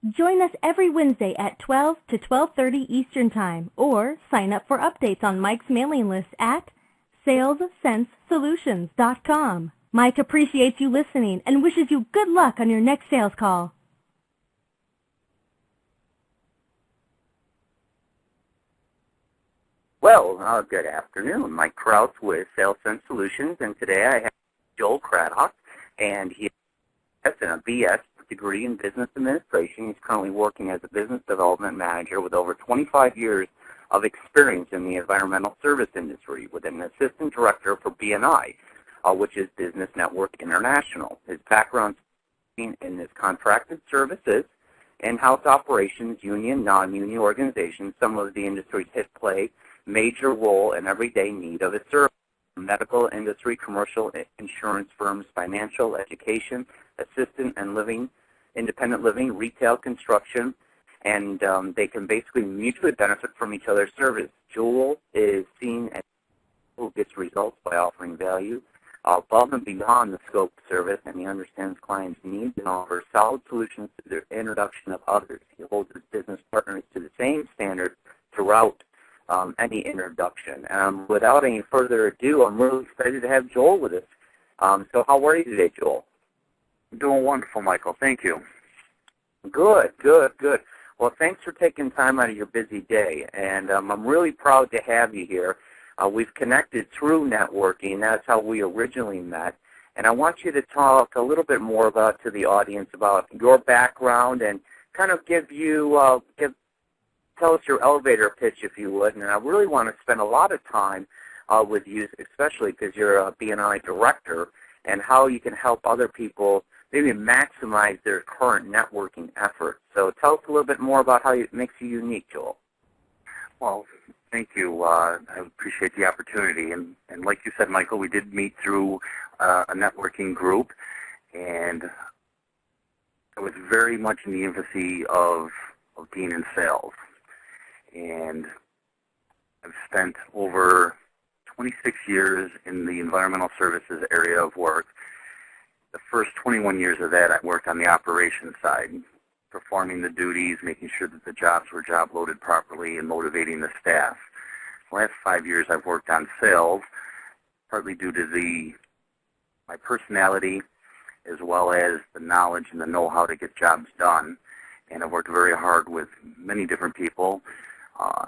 Join us every Wednesday at 12 to 12:30 Eastern Time, or sign up for updates on Mike's mailing list at salessensesolutions.com. Mike appreciates you listening and wishes you good luck on your next sales call. Well, good afternoon. Mike Krause with Sales Sense Solutions, and today I have Joel Craddock, and he has a BS degree in Business Administration. He's currently working as a Business Development Manager with over 25 years of experience in the environmental service industry with an Assistant Director for BNI, which is Business Network International. His background in his contracted services, in-house operations, union, non-union organizations. Some of the industries play major role in everyday need of its service. Medical industry, commercial insurance firms, financial, education, assistant and living, independent living, retail, construction, and they can basically mutually benefit from each other's service. Joel is seen as who gets results by offering value above and beyond the scope of service, and he understands clients' needs and offers solid solutions to the introduction of others. He holds his business partners to the same standard throughout any introduction. Without any further ado, I'm really excited to have Joel with us. So how are you today, Joel? Doing wonderful, Michael. Thank you. Good, good, good. Well, thanks for taking time out of your busy day, and I'm really proud to have you here. We've connected through networking. That's how we originally met. And I want you to talk a little bit more to the audience about your background and kind of tell us your elevator pitch, if you would. And I really want to spend a lot of time with you, especially because you're a BNI director, and how you can help other people maybe maximize their current networking efforts. So tell us a little bit more about how it makes you unique, Joel. Well, thank you. I appreciate the opportunity. And like you said, Michael, we did meet through a networking group, and I was very much in the infancy of being in sales. And I've spent over 26 years in the environmental services area of work. The first 21 years of that, I worked on the operations side, performing the duties, making sure that the jobs were job loaded properly, and motivating the staff. The last 5 years, I've worked on sales, partly due to my personality, as well as the knowledge and the know-how to get jobs done. And I've worked very hard with many different people,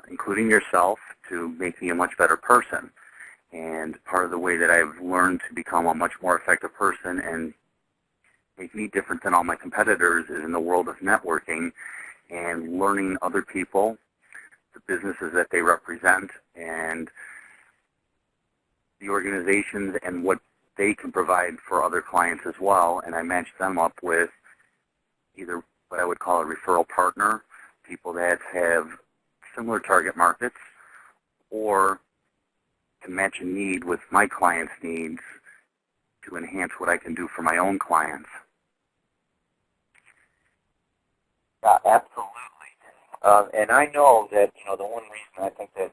including yourself, to make me a much better person. And part of the way that I've learned to become a much more effective person and make me different than all my competitors is in the world of networking and learning other people, the businesses that they represent, and the organizations and what they can provide for other clients as well. And I match them up with either what I would call a referral partner, people that have similar target markets, or to match a need with my clients' needs to enhance what I can do for my own clients. Yeah, absolutely. And I know that, the one reason I think that,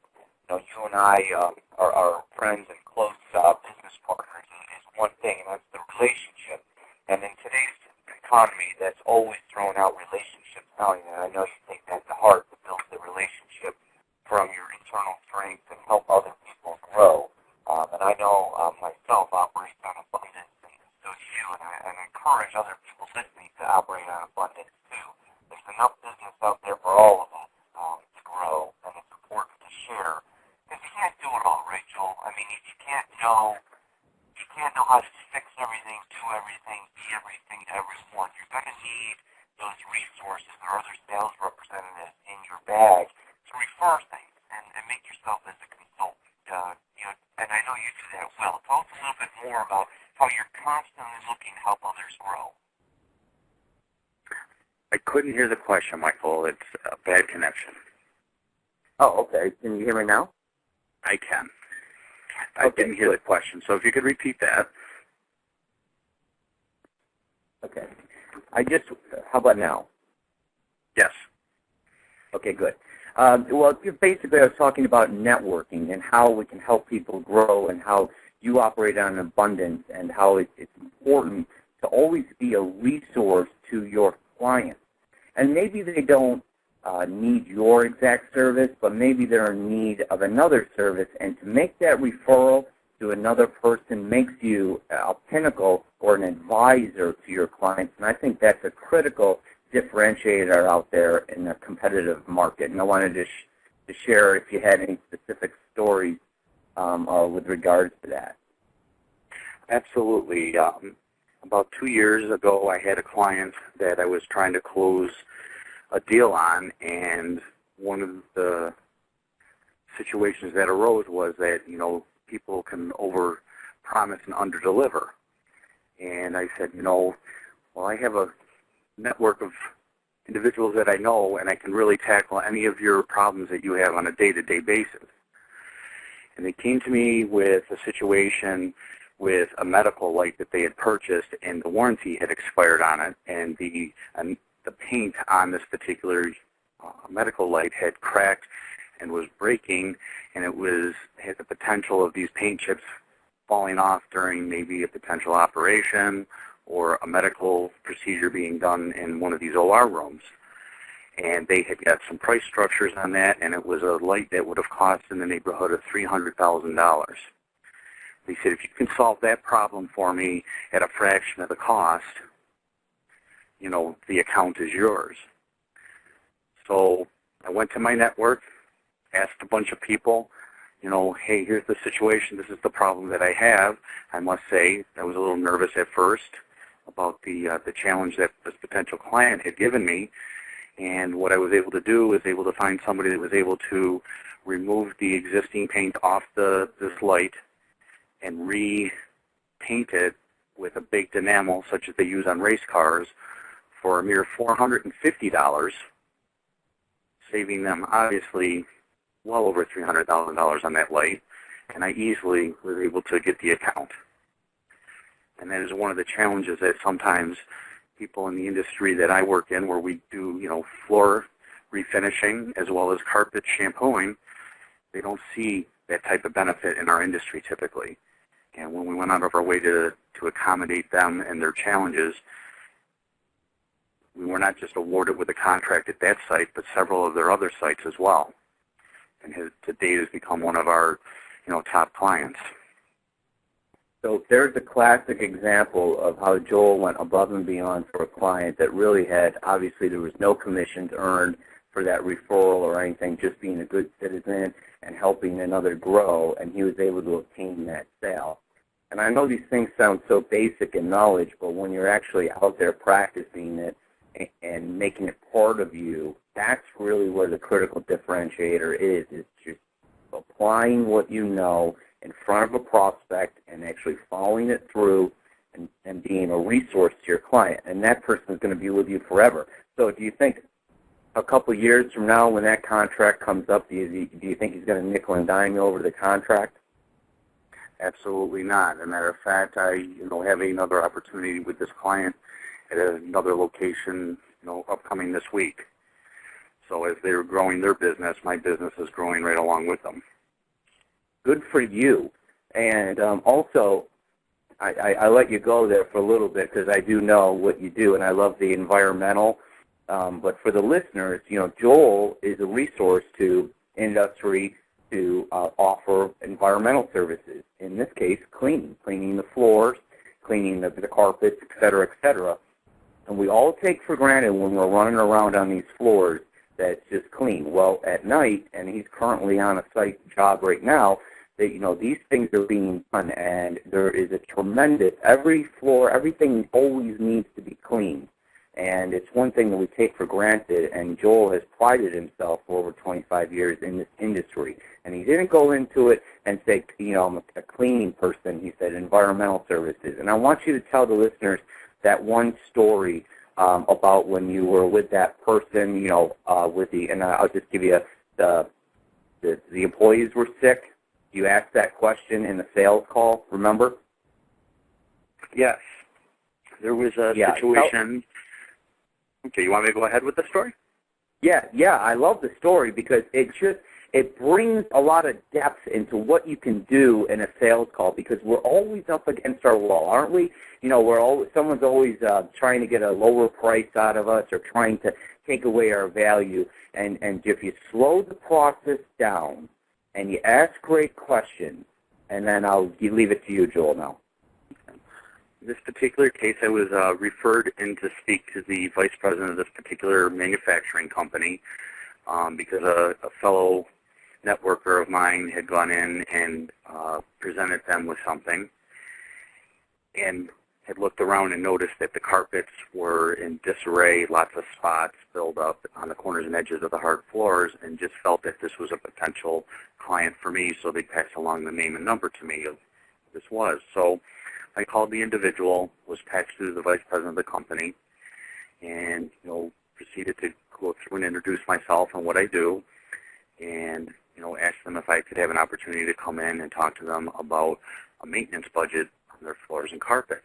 you and I are friends and close business partners is one thing, and that's the relationship. And in today's economy, that's always thrown out relationships. And I know you take that to heart, to build the relationship from your internal strength and help other people grow. And I know myself operate on abundance, and so do you, and I encourage other people listening to operate on abundance too. There's enough business out there for all of us to grow, and it's important to share. Because you can't do it all, right, Joel? I mean, you can't know how to fix everything, do everything, be everything to everyone. You're going to need those resources or other sales representatives in your bag to refer things and make yourself as a consultant. And I know you do that well. Tell us a little bit more about how you're constantly looking to help others grow. I couldn't hear the question, Michael. It's a bad connection. Oh, okay. Can you hear me now? I can. I didn't hear the question, so if you could repeat that. Okay. How about now? Yes. Okay, good. Well, basically I was talking about networking and how we can help people grow and how you operate on abundance and how it's important to always be a resource to your clients. and maybe they don't need your exact service, but maybe they're in need of another service, and to make that referral to another person makes you a pinnacle or an advisor to your clients, and I think that's a critical differentiator out there in the competitive market. And I wanted to share if you had any specific stories with regards to that. Absolutely. About 2 years ago, I had a client that I was trying to close a deal on, and one of the situations that arose was that, people can over-promise and under-deliver. And I said, well, I have a network of individuals that I know, and I can really tackle any of your problems that you have on a day-to-day basis. And they came to me with a situation with a medical light that they had purchased, and the warranty had expired on it, and the paint on this particular medical light had cracked and was breaking, and it had the potential of these paint chips falling off during maybe a potential operation or a medical procedure being done in one of these OR rooms. And they had got some price structures on that, and it was a light that would have cost in the neighborhood of $300,000. They said, if you can solve that problem for me at a fraction of the cost, the account is yours. So I went to my network, asked a bunch of people, hey, here's the situation, this is the problem that I have. I must say, I was a little nervous at first about the challenge that this potential client had given me. And what I was able to do was able to find somebody that was able to remove the existing paint off this light and repaint it with a baked enamel such as they use on race cars for a mere $450, saving them obviously well over $300,000 on that light, and I easily was able to get the account. And that is one of the challenges that sometimes people in the industry that I work in, where we do, floor refinishing as well as carpet shampooing, they don't see that type of benefit in our industry typically. And when we went out of our way to accommodate them and their challenges, we were not just awarded with a contract at that site, but several of their other sites as well. And to date has become one of our, top clients. So there's a classic example of how Joel went above and beyond for a client that really had, obviously there was no commissions earned for that referral or anything, just being a good citizen and helping another grow, and he was able to obtain that sale. And I know these things sound so basic in knowledge, but when you're actually out there practicing it and making it part of you, that's really where the critical differentiator is just applying what you know in front of a prospect and actually following it through and being a resource to your client. And that person is going to be with you forever. So do you think a couple of years from now when that contract comes up, do you think he's going to nickel and dime you over the contract? Absolutely not. As a matter of fact, I have another opportunity with this client at another location upcoming this week. So as they're growing their business, my business is growing right along with them. Good for you. And also, I let you go there for a little bit because I do know what you do, and I love the environmental. But for the listeners, Joel is a resource to industry to offer environmental services. In this case, cleaning the floors, cleaning the carpets, et cetera, et cetera. And we all take for granted when we're running around on these floors that it's just clean. Well, at night, and he's currently on a site job right now, that these things are being done, and there is a tremendous, every floor, everything always needs to be cleaned. And it's one thing that we take for granted, and Joel has prided himself for over 25 years in this industry. And he didn't go into it and say, I'm a cleaning person. He said environmental services. And I want you to tell the listeners that one story about when you were with that person, and I'll just give you the employees were sick. You asked that question in the sales call, remember? Yes. There was a situation. Okay, you want me to go ahead with the story? Yeah, I love the story because it it brings a lot of depth into what you can do in a sales call, because we're always up against our wall, aren't we? You know, someone's always trying to get a lower price out of us or trying to take away our value. And if you slow the process down and you ask great questions, and then I'll leave it to you, Joel, now. In this particular case, I was referred in to speak to the vice president of this particular manufacturing company because a fellow networker of mine had gone in and presented them with something and had looked around and noticed that the carpets were in disarray, lots of spots built up on the corners and edges of the hard floors, and just felt that this was a potential client for me, so they passed along the name and number to me of who this was. So I called the individual, was patched through the vice president of the company, and proceeded to go through and introduce myself and what I do, and asked them if I could have an opportunity to come in and talk to them about a maintenance budget on their floors and carpets.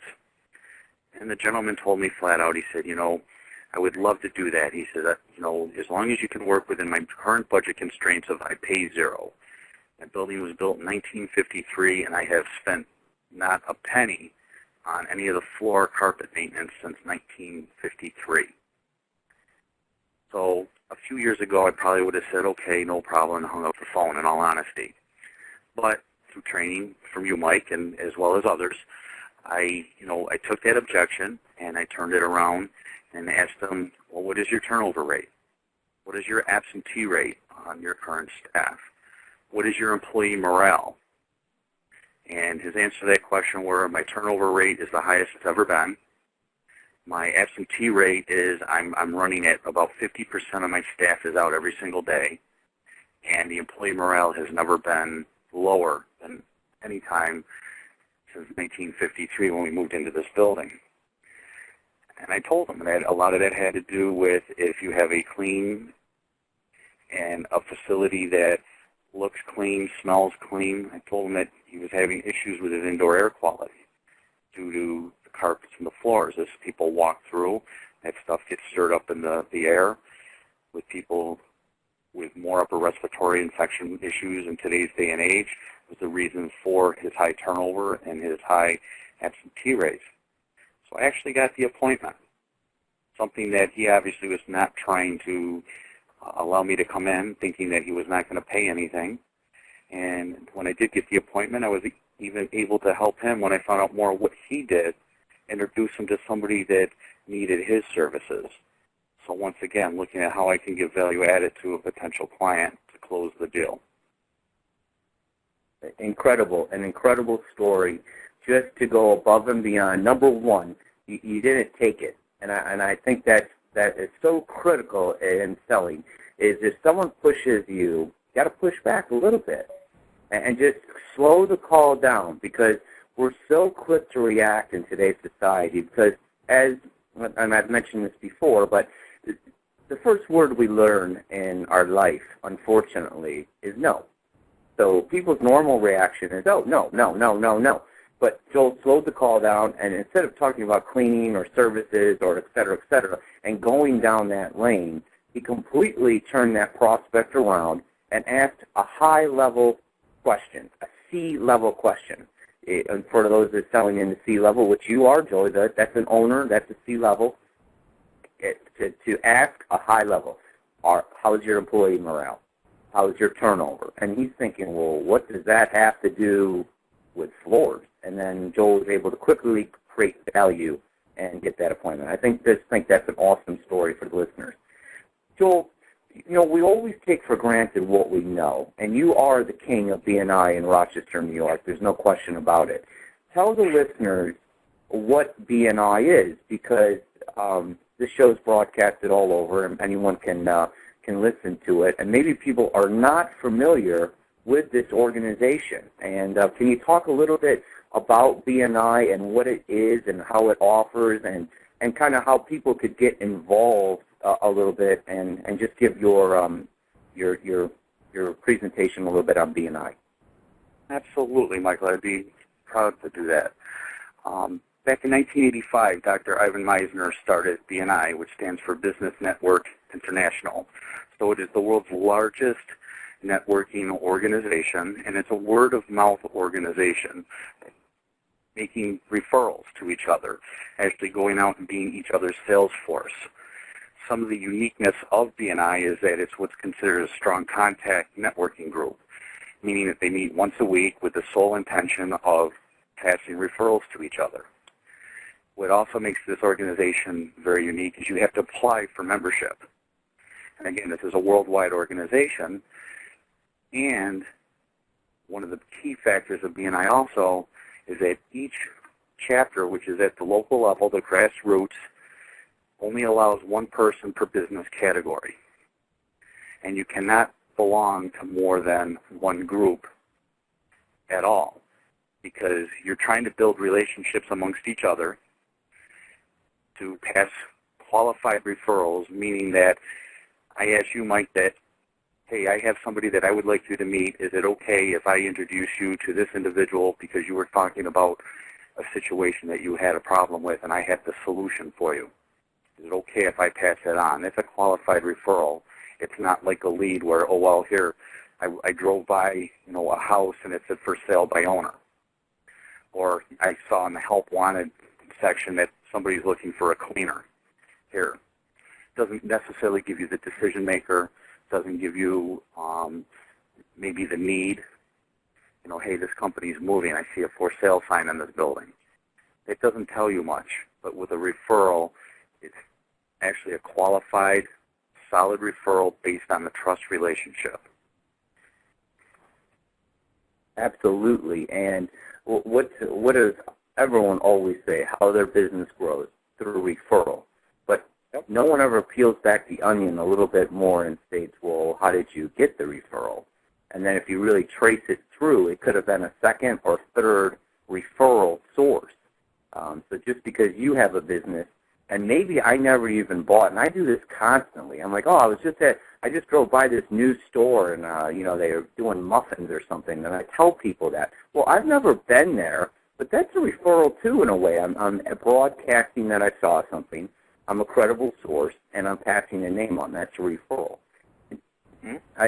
And the gentleman told me flat out, he said, I would love to do that. He said, as long as you can work within my current budget constraints of I pay zero. That building was built in 1953, and I have spent not a penny on any of the floor carpet maintenance since 1953. So a few years ago, I probably would have said, okay, no problem, and hung up the phone, in all honesty. But through training from you, Mike, and as well as others, I took that objection and I turned it around and asked them, well, what is your turnover rate? What is your absentee rate on your current staff? What is your employee morale? And his answer to that question were, my turnover rate is the highest it's ever been. My absentee rate is I'm running at about 50% of my staff is out every single day. And the employee morale has never been lower than any time since 1953 when we moved into this building. And I told him that a lot of that had to do with if you have a clean and a facility that looks clean, smells clean. I told him that he was having issues with his indoor air quality due to the carpets and the floors. As people walk through, that stuff gets stirred up in the air with people with more upper respiratory infection issues in today's day and age was the reason for his high turnover and his high absentee rates. So I actually got the appointment, something that he obviously was not trying to allow me to come in, thinking that he was not going to pay anything. And when I did get the appointment, I was even able to help him when I found out more what he did, introduce him to somebody that needed his services. So once again, looking at how I can give value added to a potential client to close the deal. Incredible, an incredible story. Just to go above and beyond. Number one, you didn't take it, and I think that is so critical in selling. Is if someone pushes you, you got to push back a little bit, and just slow the call down, because we're so quick to react in today's society. Because and I've mentioned this before, but the first word we learn in our life, unfortunately, is no. So people's normal reaction is, oh, no, no, no, no, no. But Joel slowed the call down, and instead of talking about cleaning or services or et cetera, and going down that lane, he completely turned that prospect around and asked a high-level question, a C-level question. And for those that are selling in the C-level, which you are, Joel, that's an owner, that's a C-level, to ask a high level, how's your employee morale? How's your turnover? And he's thinking, well, what does that have to do with floors? And then Joel was able to quickly create value and get that appointment. I think that's an awesome story for the listeners. Joel, we always take for granted what we know, and you are the king of BNI in Rochester, New York. There's no question about it. Tell the listeners what BNI is, because this show's broadcasted all over, and anyone can listen to it. And maybe people are not familiar with this organization. And can you talk a little bit about BNI and what it is and how it offers, and kind of how people could get involved a little bit, and just give your presentation a little bit on BNI? Absolutely, Michael. I'd be proud to do that. Back in 1985, Dr. Ivan Meisner started BNI, which stands for Business Network International. So it is the world's largest networking organization, and it's a word-of-mouth organization, making referrals to each other, actually going out and being each other's sales force. Some of the uniqueness of BNI is that it's what's considered a strong contact networking group, meaning that they meet once a week with the sole intention of passing referrals to each other. What also makes this organization very unique is you have to apply for membership. And again, this is a worldwide organization, and one of the key factors of BNI also is that each chapter, which is at the local level, the grassroots, only allows one person per business category. And you cannot belong to more than one group at all, because you're trying to build relationships amongst each other to pass qualified referrals, meaning that I ask you, Mike, that, hey, I have somebody that I would like you to meet. Is it okay if I introduce you to this individual because you were talking about a situation that you had a problem with and I have the solution for you? Is it okay if I pass that on? It's a qualified referral. It's not like a lead where, oh, well, here, I drove by, a house and it said for sale by owner. Or I saw in the help wanted section that somebody's looking for a cleaner. Here. Doesn't necessarily give you the decision maker, doesn't give you maybe the need. Hey, this company's moving. I see a for sale sign in this building. It doesn't tell you much, but with a referral, it's actually a qualified, solid referral based on the trust relationship. Absolutely. And what does everyone always say? How their business grows through referral. But no one ever peels back the onion a little bit more and states, well, how did you get the referral? And then if you really trace it through, it could have been a second or third referral source. So just because you have a business, and maybe I never even bought, and I do this constantly. I'm like, oh, I just drove by this new store, and they are doing muffins or something, and I tell people that. Well, I've never been there, but that's a referral too, in a way. I'm broadcasting that I saw something. I'm a credible source, and I'm passing a name on. That's a referral.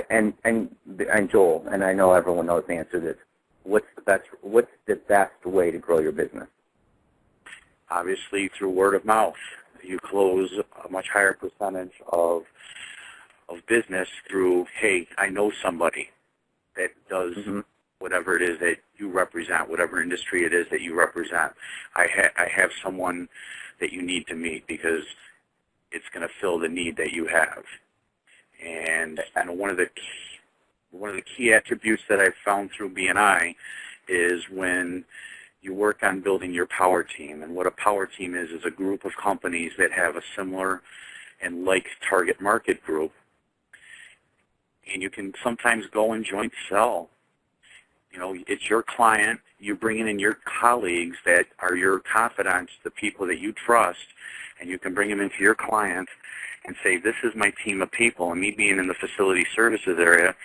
And Joel, and I know everyone knows the answer to this. What's the best way to grow your business? Obviously, through word of mouth. You close a much higher percentage of business through, hey, I know somebody that does whatever it is that you represent, whatever industry it is that you represent. I have someone that you need to meet because it's going to fill the need that you have. And one of the key attributes that I've found through BNI is when you work on building your power team. And what a power team is a group of companies that have a similar and like target market group. And you can sometimes go and joint sell. It's your client. You're bringing in your colleagues that are your confidants, the people that you trust, and you can bring them into your client and say, this is my team of people. And me being in the facility services area,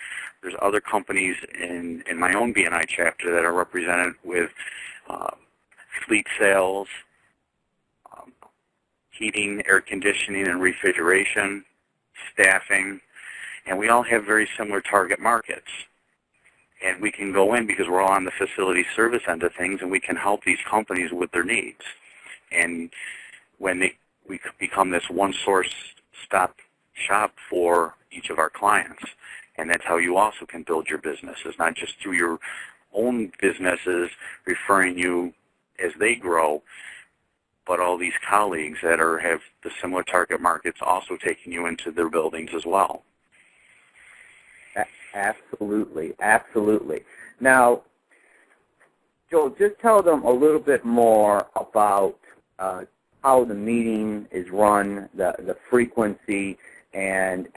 there's other companies in my own BNI chapter that are represented with fleet sales, heating, air conditioning, and refrigeration, staffing, and we all have very similar target markets. And we can go in because we're all on the facility service end of things, and we can help these companies with their needs. And when we become this one-source stop shop for each of our clients, and that's how you also can build your business. It's not just through your own businesses referring you as they grow, but all these colleagues that have the similar target markets also taking you into their buildings as well. Absolutely, absolutely. Now, Joel, just tell them a little bit more about how the meeting is run, the frequency, and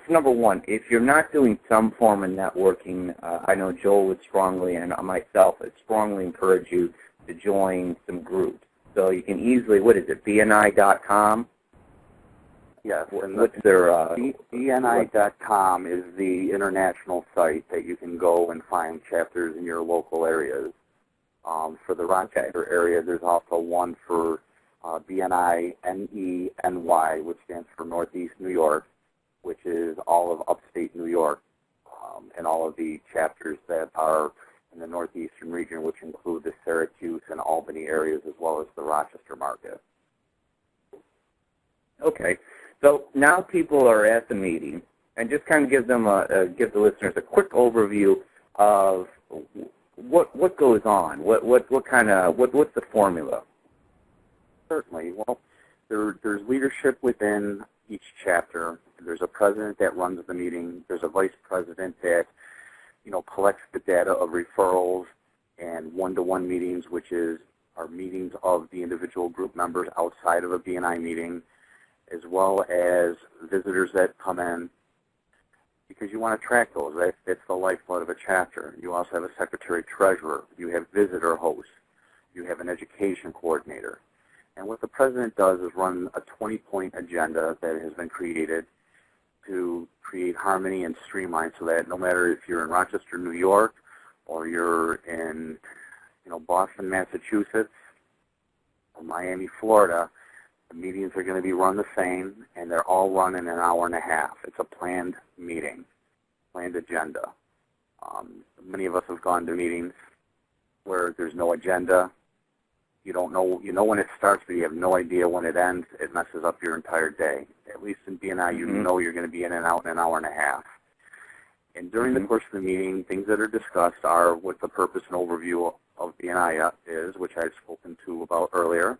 number one, if you're not doing some form of networking, I know Joel would strongly, and myself would strongly encourage you to join some groups. So you can easily, what is it, BNI.com? Yes, and what's their BNI.com is the international site that you can go and find chapters in your local areas. For the Rochester area, there's also one for BNI NENY, which stands for Northeast New York, which is all of upstate New York. and all of the chapters that are in the northeastern region, which include the Syracuse and Albany areas, as well as the Rochester market. Okay, so now people are at the meeting, and just kind of give them give the listeners a quick overview of what goes on. What's the formula? Certainly. Well, there's leadership within each chapter. There's a president that runs the meeting. There's a vice president that collects the data of referrals and one-to-one meetings, which are meetings of the individual group members outside of a BNI meeting, as well as visitors that come in, because you want to track those. That's the lifeblood of a chapter. You also have a secretary-treasurer. You have visitor hosts. You have an education coordinator. And what the president does is run a 20-point agenda that has been created to create harmony and streamline, so that no matter if you're in Rochester, New York, or you're in Boston, Massachusetts, or Miami, Florida, the meetings are going to be run the same, and they're all run in an hour and a half. It's a planned meeting, planned agenda. Many of us have gone to meetings where there's no agenda. You don't know, when it starts, but you have no idea when it ends. It messes up your entire day. At least in BNI, you know you're going to be in and out in an hour and a half. And during the course of the meeting, things that are discussed are what the purpose and overview of BNI is, which I've spoken to about earlier.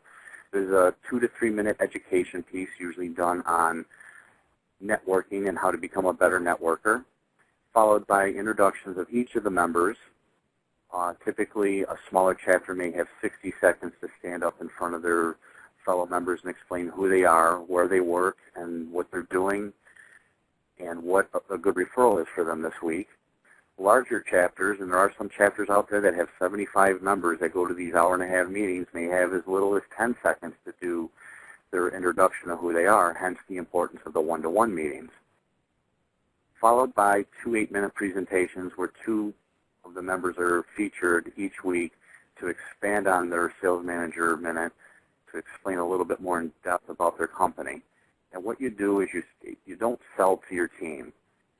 There's a 2 to 3 minute education piece usually done on networking and how to become a better networker, followed by introductions of each of the members. Typically, a smaller chapter may have 60 seconds to stand up in front of their fellow members and explain who they are, where they work, and what they're doing, and what a good referral is for them this week. Larger chapters, and there are some chapters out there that have 75 members that go to these hour-and-a-half meetings, may have as little as 10 seconds to do their introduction of who they are, hence the importance of the one-to-one meetings. Followed by 2 8-minute presentations where 2 of the members are featured each week to expand on their sales manager minute, to explain a little bit more in depth about their company. And what you do is you don't sell to your team.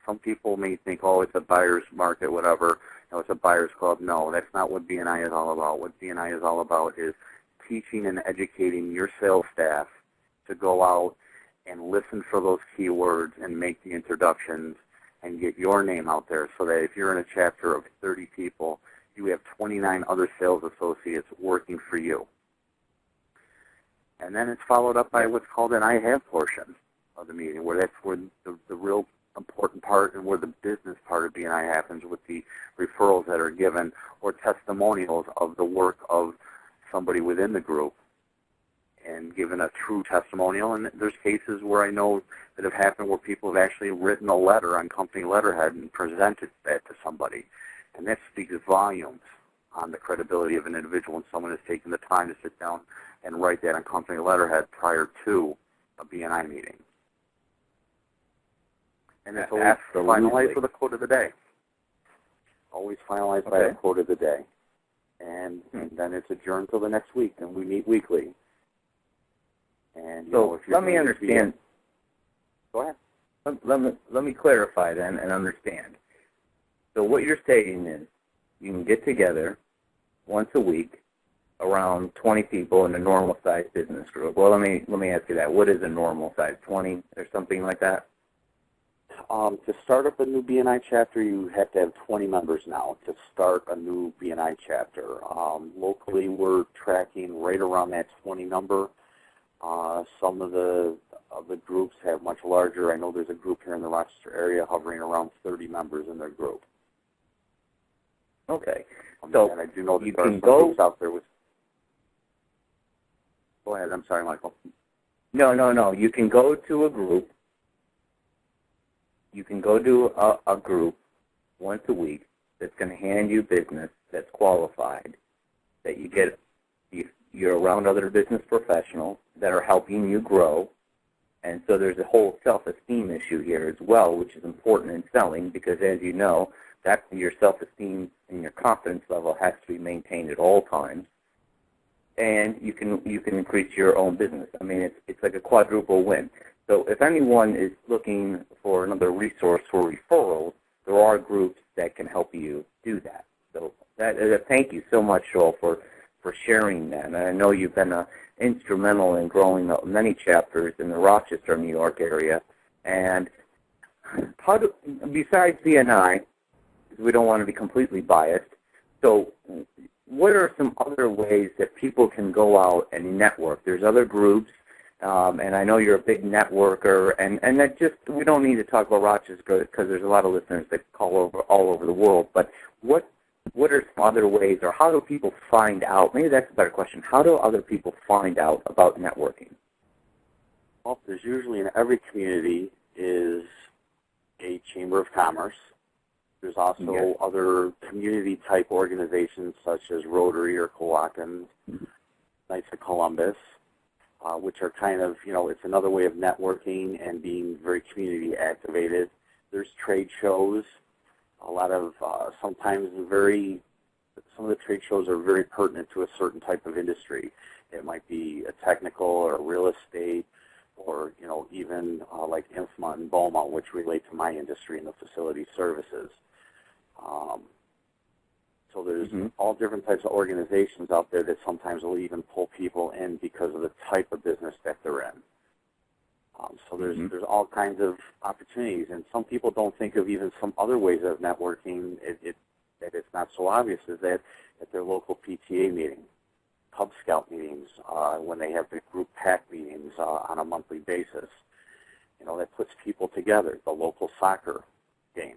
Some people may think, oh, it's a buyer's market, whatever. No, it's a buyer's club. No, that's not what BNI is all about. What BNI is all about is teaching and educating your sales staff to go out and listen for those keywords and make the introductions and get your name out there, so that if you're in a chapter of 30 people, you have 29 other sales associates working for you. And then it's followed up by what's called an I have portion of the meeting, where that's where the real important part and where the business part of BNI happens, with the referrals that are given or testimonials of the work of somebody within the group, and given a true testimonial. And there's cases where I know that have happened where people have actually written a letter on company letterhead and presented that to somebody. And that speaks volumes on the credibility of an individual when someone has taken the time to sit down and write that on company letterhead prior to a BNI meeting. And it's always finalized with a quote of the day. Always finalized by a quote of the day. And then it's adjourned till the next week, and we meet weekly. And so let me understand. Go ahead. Let me clarify then and understand. So what you're saying is you can get together once a week around 20 people in a normal-sized business group. Well, let me ask you that. What is a normal size? 20 or something like that? To start up a new BNI chapter, you have to have 20 members now to start a new BNI chapter. Locally, we're tracking right around that 20 number. Some of the groups have much larger. I know there's a group here in the Rochester area hovering around 30 members in their group. Okay. So and I do know that you there are can some go groups out there with. Go ahead. I'm sorry, Michael. No. You can go to a group. You can go to a group once a week that's going to hand you business that's qualified, that you get. You're around other business professionals that are helping you grow. And so there's a whole self-esteem issue here as well, which is important in selling, because as you know, that's your self-esteem and your confidence level has to be maintained at all times. And you can increase your own business. I mean, it's like a quadruple win. So if anyone is looking for another resource for referrals, there are groups that can help you do that. So thank you so much, Joel, for sharing that. And I know you've been instrumental in growing many chapters in the Rochester, New York area. And besides BNI, we don't want to be completely biased, so what are some other ways that people can go out and network? There's other groups, and I know you're a big networker, and that just, we don't need to talk about Rochester because there's a lot of listeners that call all over the world, but what are some other ways, or how do people find out? Maybe that's a better question. How do other people find out about networking? Well, there's usually in every community is a Chamber of Commerce. There's also other community-type organizations such as Rotary or Coahuilcans, Knights of Columbus, which are kind of, it's another way of networking and being very community-activated. There's trade shows. A lot of, sometimes some of the trade shows are very pertinent to a certain type of industry. It might be a technical or real estate, or even like INFMA and BOMA, which relate to my industry and the facility services. So there's all different types of organizations out there that sometimes will even pull people in because of the type of business that they're in. So there's all kinds of opportunities, and some people don't think of even some other ways of networking that it's not so obvious, is that at their local PTA meeting, Cub Scout meetings, when they have the group PAC meetings on a monthly basis. That puts people together. The local soccer game.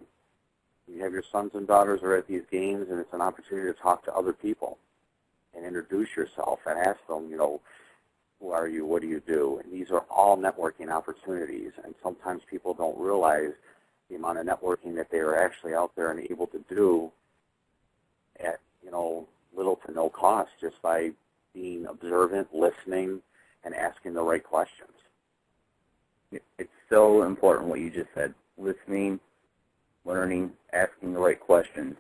You have your sons and daughters are at these games, and it's an opportunity to talk to other people and introduce yourself and ask them, who are you, what do you do? And these are all networking opportunities, and sometimes people don't realize the amount of networking that they are actually out there and able to do at, little to no cost, just by being observant, listening, and asking the right questions. It's so important what you just said. Listening, learning, asking the right questions,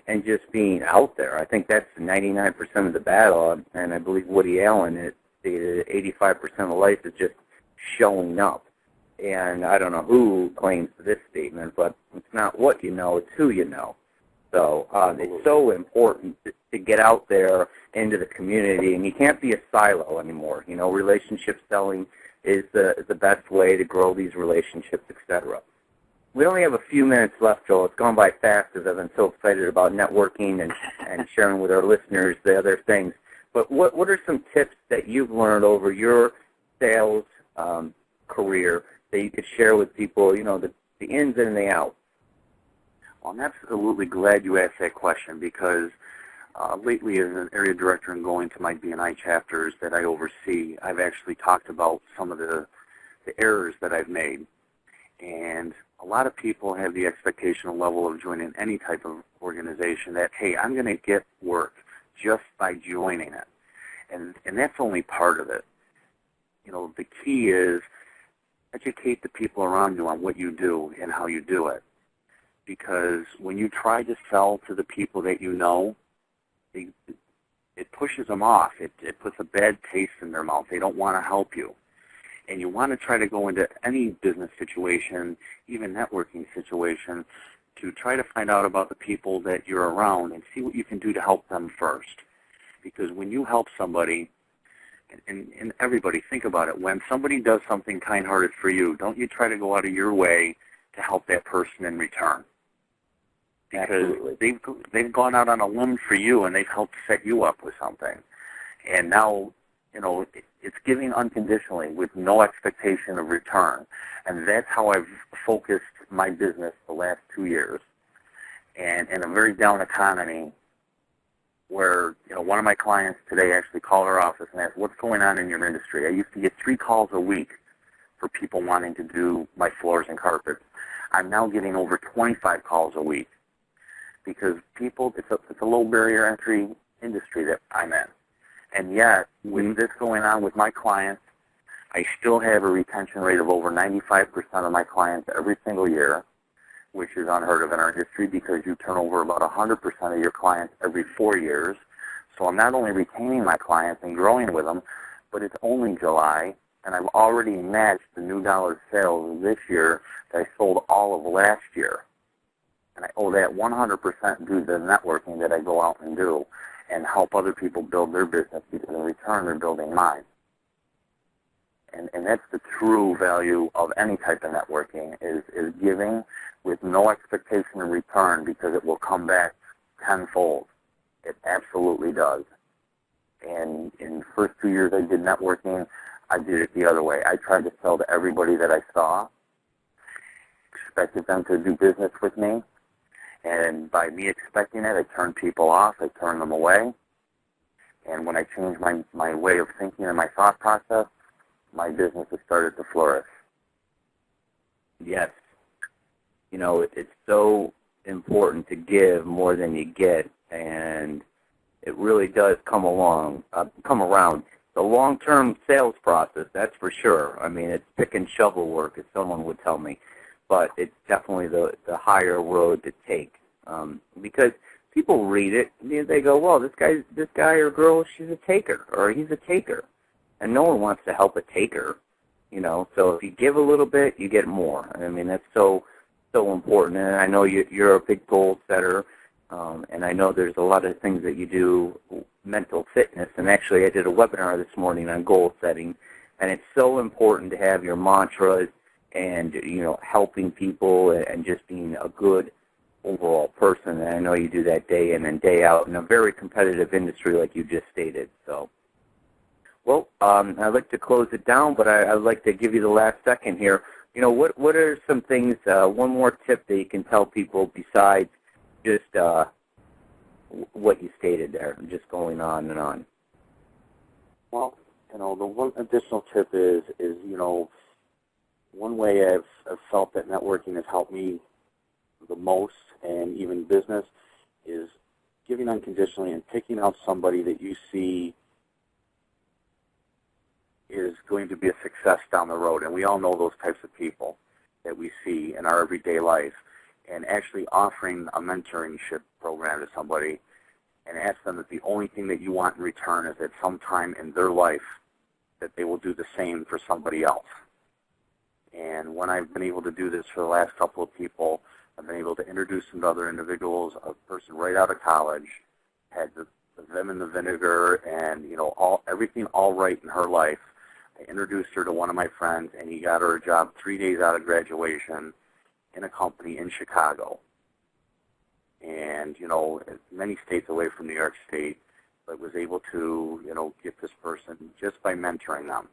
and just being out there. I think that's 99% of the battle, and I believe Woody Allen stated 85% of life is just showing up. And I don't know who claims this statement, but it's not what you know, it's who you know. So it's so important to get out there into the community, and you can't be a silo anymore. Relationship selling is the best way to grow these relationships, etc. We only have a few minutes left, Joel. It's gone by fast because I've been so excited about networking and sharing with our listeners the other things. But what are some tips that you've learned over your sales career that you could share with people, the ins and the outs? Well, I'm absolutely glad you asked that question, because lately, as an area director and going to my BNI chapters that I oversee, I've actually talked about some of the errors that I've made. And a lot of people have the expectation level of joining any type of organization that, hey, I'm going to get work just by joining it. And that's only part of it. The key is educate the people around you on what you do and how you do it. Because when you try to sell to the people that you know, it pushes them off. It puts a bad taste in their mouth. They don't want to help you. And you want to try to go into any business situation, even networking situation, to try to find out about the people that you're around and see what you can do to help them first. Because when you help somebody, and everybody, think about it, when somebody does something kind-hearted for you, don't you try to go out of your way to help that person in return? Because they've gone out on a limb for you, and they've helped set you up with something. And now, it's giving unconditionally with no expectation of return. And that's how I've focused my business the last 2 years. And in a very down economy, where one of my clients today actually called our office and asked, what's going on in your industry? I used to get 3 calls a week for people wanting to do my floors and carpets. I'm now getting over 25 calls a week, because people, it's a low barrier entry industry that I'm in. And yet, with this going on with my clients, I still have a retention rate of over 95% of my clients every single year, which is unheard of in our industry, because you turn over about 100% of your clients every 4 years. So I'm not only retaining my clients and growing with them, but it's only July, and I've already matched the new dollar sales this year that I sold all of last year. owe that 100% due to the networking that I go out and do and help other people build their business, because in return they're building mine. And that's the true value of any type of networking, is giving with no expectation in return, because it will come back tenfold. It absolutely does. And in the first 2 years I did networking, I did it the other way. I tried to sell to everybody that I saw, expected them to do business with me, and by me expecting it, I turned people off, I turned them away. And when I changed my way of thinking and my thought process, my business has started to flourish. Yes. You know, it's so important to give more than you get, and it really does come around. The long-term sales process, that's for sure. I mean, it's pick and shovel work, as someone would tell me, but it's definitely the higher road to take, because people read it and they go, well, this guy or girl, she's a taker, or he's a taker. And no one wants to help a taker, you know. So if you give a little bit, you get more. I mean, that's so important. And I know you're a big goal setter, and I know there's a lot of things that you do, mental fitness. And actually, I did a webinar this morning on goal setting, and it's so important to have your mantras and, you know, helping people and just being a good overall person. And I know you do that day in and day out in a very competitive industry, like you just stated. So. Well, I'd like to close it down, but I'd like to give you the last second here. You know, what are some things, one more tip that you can tell people besides just what you stated there, just going on and on? Well, you know, the one additional tip is you know, one way I've felt that networking has helped me the most, and even business, is giving unconditionally and picking out somebody that you see is going to be a success down the road. And we all know those types of people that we see in our everyday life, and actually offering a mentorship program to somebody and ask them that the only thing that you want in return is at some time in their life that they will do the same for somebody else. And when I've been able to do this for the last couple of people, I've been able to introduce them to other individuals, a person right out of college, had the vim and the vinegar and, you know, everything all right in her life. I introduced her to one of my friends, and he got her a job 3 days out of graduation in a company in Chicago. And, you know, many states away from New York State, but was able to, you know, get this person just by mentoring them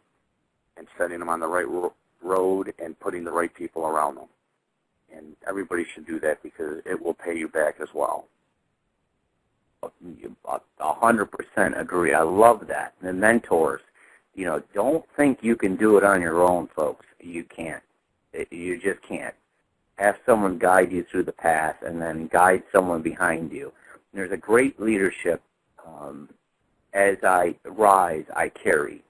and setting them on the right road and putting the right people around them. And everybody should do that, because it will pay you back as well. 100% agree. I love that. The mentors, you know, don't think you can do it on your own, folks. You can't. You just can't. Have someone guide you through the path, and then guide someone behind you. There's a great leadership. As I rise, I carry.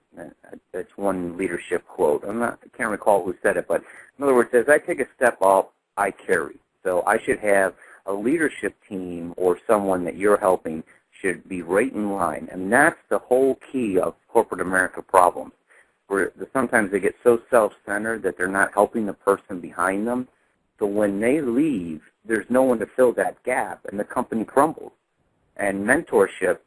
That's one leadership quote. I can't recall who said it, but in other words, as I take a step up, I carry. So I should have a leadership team, or someone that you're helping should be right in line. And that's the whole key of corporate America problems, where sometimes they get so self-centered that they're not helping the person behind them. So when they leave, there's no one to fill that gap, and the company crumbles. And mentorship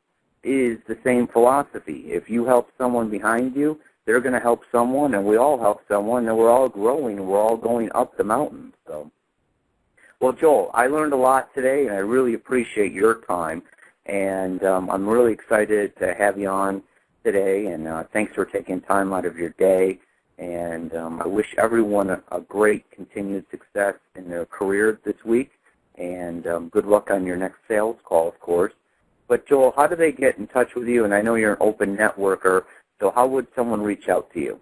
is the same philosophy. If you help someone behind you, they're going to help someone, and we all help someone, and we're all growing, and we're all going up the mountain. So, well, Joel, I learned a lot today, and I really appreciate your time. And I'm really excited to have you on today, and thanks for taking time out of your day. And I wish everyone a great continued success in their career this week, and good luck on your next sales call, of course. But, Joel, how do they get in touch with you? And I know you're an open networker, so how would someone reach out to you?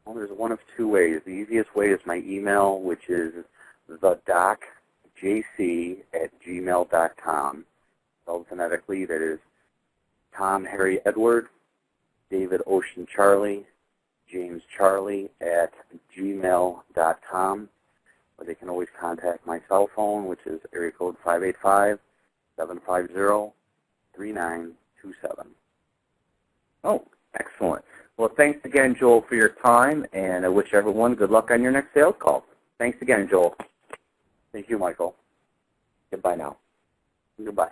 Well, there's one of two ways. The easiest way is my email, which is thedocjc@gmail.com. Spelled phonetically, that is Tom, Harry, Edward, David, Ocean, Charlie, James, Charlie @gmail.com. Or they can always contact my cell phone, which is area code 585-750-3927. Oh, excellent. Well, thanks again, Joel, for your time, and I wish everyone good luck on your next sales call. Thanks again, Joel. Thank you, Michael. Goodbye now. Goodbye.